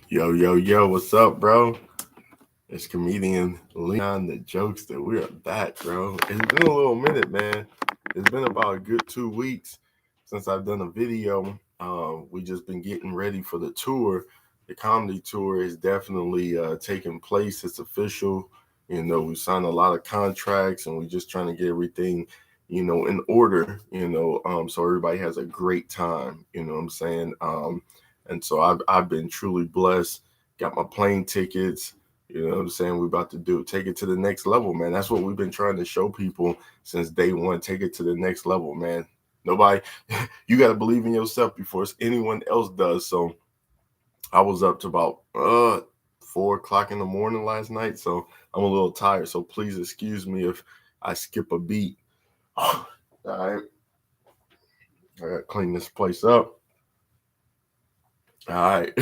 Yo, yo, yo, what's up, bro? It's comedian Leon the Jokes that we are back, bro. It's been a little minute, man. It's been about a good 2 weeks since I've done a video. We just been getting ready for the tour. The comedy tour is definitely taking place. It's official. We signed a lot of contracts and we just trying to get everything, in order, so everybody has a great time, you know what I'm saying? And so I've been truly blessed. Got my plane tickets. You know what I'm saying? We're about to take it to the next level, man. That's what we've been trying to show people since day one. Take it to the next level, man. Nobody, you got to believe in yourself before anyone else does. So I was up to about 4 o'clock in the morning last night. So I'm a little tired. So please excuse me if I skip a beat. All right. I got to clean this place up. All right.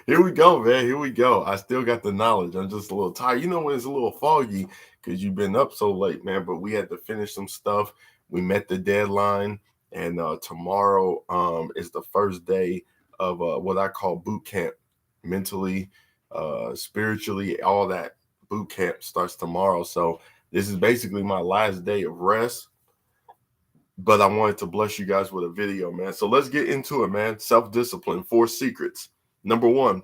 Here we go, man. Here we go. I still got the knowledge. I'm just a little tired. You know when it's a little foggy because you've been up so late, man. But we had to finish some stuff. We met the deadline. And tomorrow is the first day of what I call boot camp. Mentally, spiritually, all that boot camp starts tomorrow. So this is basically my last day of rest, but I wanted to bless you guys with a video, man. So let's get into it, man. Self-discipline, 4 secrets. Number one,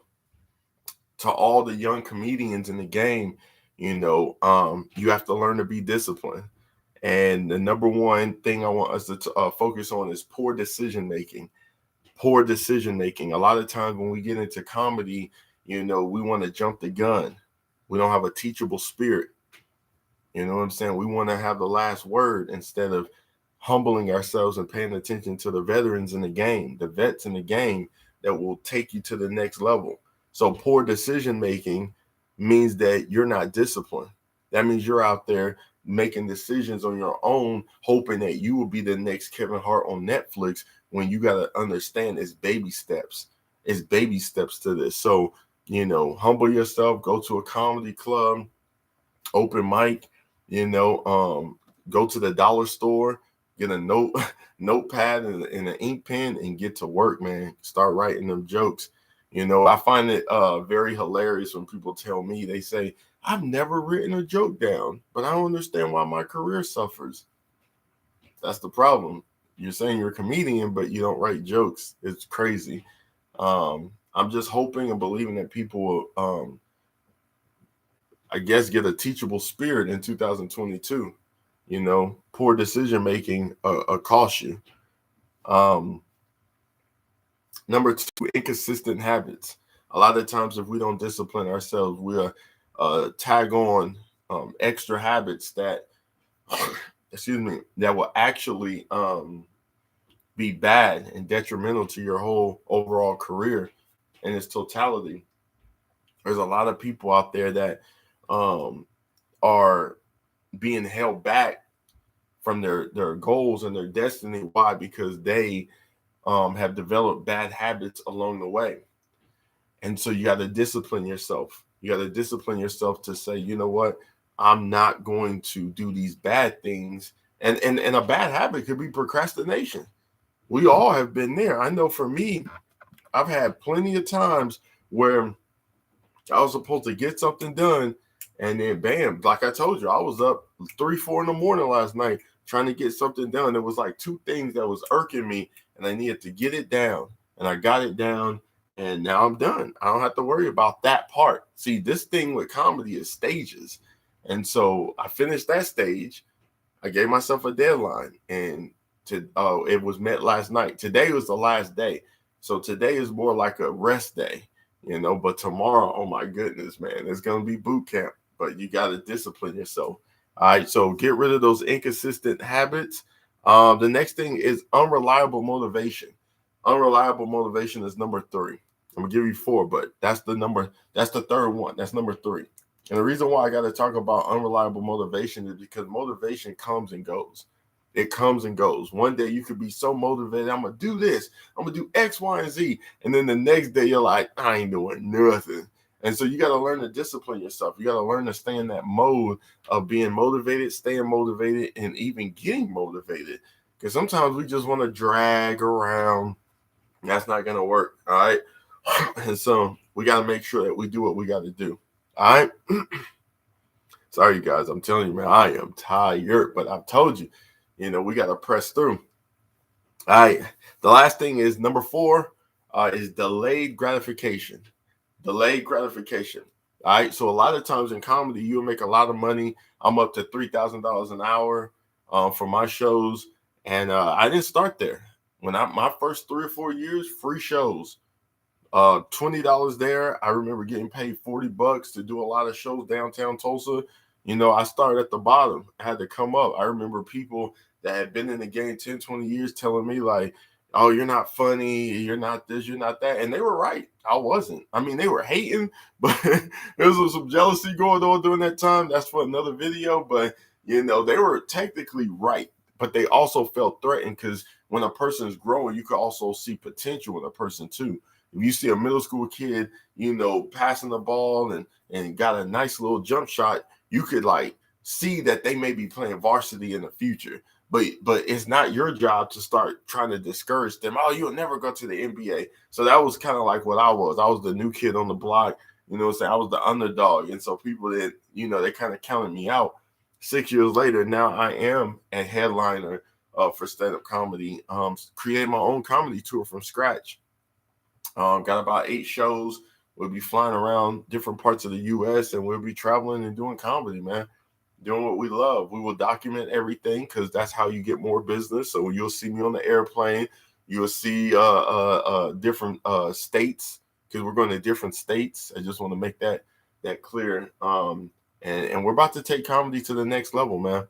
to all the young comedians in the game, you have to learn to be disciplined. And the number one thing I want us to focus on is poor decision making. Poor decision making. A lot of times when we get into comedy, we want to jump the gun. We don't have a teachable spirit. You know what I'm saying? We want to have the last word instead of humbling ourselves and paying attention to the veterans in the game, the vets in the game that will take you to the next level. So poor decision making means that you're not disciplined. That means you're out there making decisions on your own, hoping that you will be the next Kevin Hart on Netflix when you got to understand it's baby steps. It's baby steps to this. So, humble yourself, go to a comedy club, open mic, go to the dollar store, get a notepad and an ink pen and get to work, man. Start writing them jokes. I find it very hilarious when people tell me, they say, I've never written a joke down, but I don't understand why my career suffers. That's the problem. You're saying you're a comedian, but you don't write jokes. It's crazy. I'm just hoping and believing that people will I guess, get a teachable spirit in 2022. Poor decision making cost you. Um, Number two, inconsistent habits. A lot of times, if we don't discipline ourselves, we'll tag on extra habits that, excuse me, that will actually be bad and detrimental to your whole overall career in its totality. There's a lot of people out there that um, are being held back from their goals and their destiny. Why? Because they have developed bad habits along the way. And so you got to discipline yourself. You got to discipline yourself to say, you know what, I'm not going to do these bad things. And a bad habit could be procrastination. We all have been there. I know for me, I've had plenty of times where I was supposed to get something done, and then bam, like I told you, I was up 3, 4 in the morning last night trying to get something done. It was like two things that was irking me, and I needed to get it down. And I got it down, and now I'm done. I don't have to worry about that part. See, this thing with comedy is stages. And so I finished that stage. I gave myself a deadline, and it was met last night. Today was the last day. So today is more like a rest day, but tomorrow, oh my goodness, man, it's going to be boot camp, but you got to discipline yourself. All right. So get rid of those inconsistent habits. The next thing is unreliable motivation. Unreliable motivation is number three. I'm gonna give you four, but that's the third one. That's number three. And the reason why I got to talk about unreliable motivation is because motivation comes and goes. It comes and goes. One day you could be so motivated, I'm gonna do this, I'm gonna do X, Y, and Z, and then the next day you're like, I ain't doing nothing. And so you got to learn to discipline yourself. You got to learn to stay in that mode of being motivated, staying motivated, and even getting motivated. Because sometimes we just want to drag around. That's not gonna work. All right. And so we got to make sure that we do what we got to do. All right. Sorry, you guys. I'm telling you, man, I am tired, but I've told you, we got to press through. All right. The last thing is number 4 is delayed gratification. Delayed gratification. All right. So a lot of times in comedy, you'll make a lot of money. I'm up to $3,000 an hour for my shows. And I didn't start there. My first 3 or 4 years, free shows. $20 there. I remember getting paid $40 to do a lot of shows downtown Tulsa. I started at the bottom. I had to come up. I remember people that had been in the game 10, 20 years telling me like, oh, you're not funny, you're not this, you're not that. And they were right. I wasn't. I mean, they were hating, but there was some jealousy going on during that time. That's for another video. But, they were technically right. But they also felt threatened because when a person is growing, you can also see potential in a person too. If you see a middle school kid, passing the ball and got a nice little jump shot, you could like see that they may be playing varsity in the future. But it's not your job to start trying to discourage them. Oh, you'll never go to the NBA. So that was kind of like what I was. I was the new kid on the block. I was the underdog. And so people that, they kind of counted me out. 6 years later, now I am a headliner for stand-up comedy, creating my own comedy tour from scratch. Got about 8 shows. We'll be flying around different parts of the U.S. and we'll be traveling and doing comedy, man. Doing what we love. We will document everything because that's how you get more business. So you'll see me on the airplane. You'll see different states because we're going to different states. I just want to make that clear. And we're about to take comedy to the next level, man.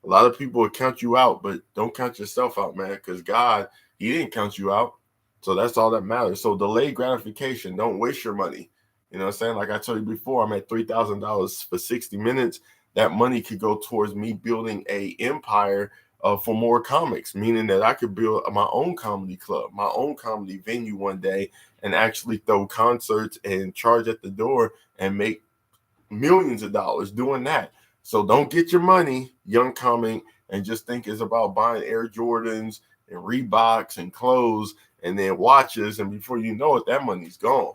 A lot of people will count you out, but don't count yourself out, man, because God, he didn't count you out. So that's all that matters. So delayed gratification. Don't waste your money. You know what I'm saying? Like I told you before, I'm at $3,000 for 60 minutes. That money could go towards me building a empire for more comics, meaning that I could build my own comedy club, my own comedy venue one day and actually throw concerts and charge at the door and make millions of dollars doing that. So don't get your money, young comic, and just think it's about buying Air Jordans and Reeboks and clothes and then watches. And before you know it, that money's gone.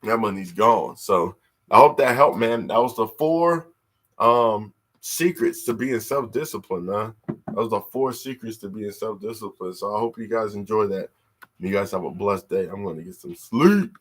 That money's gone. So I hope that helped, man. That was the 4 secrets to being self-disciplined, man. That was the 4 secrets to being self-disciplined. So I hope you guys enjoy that. You guys have a blessed day. I'm going to get some sleep.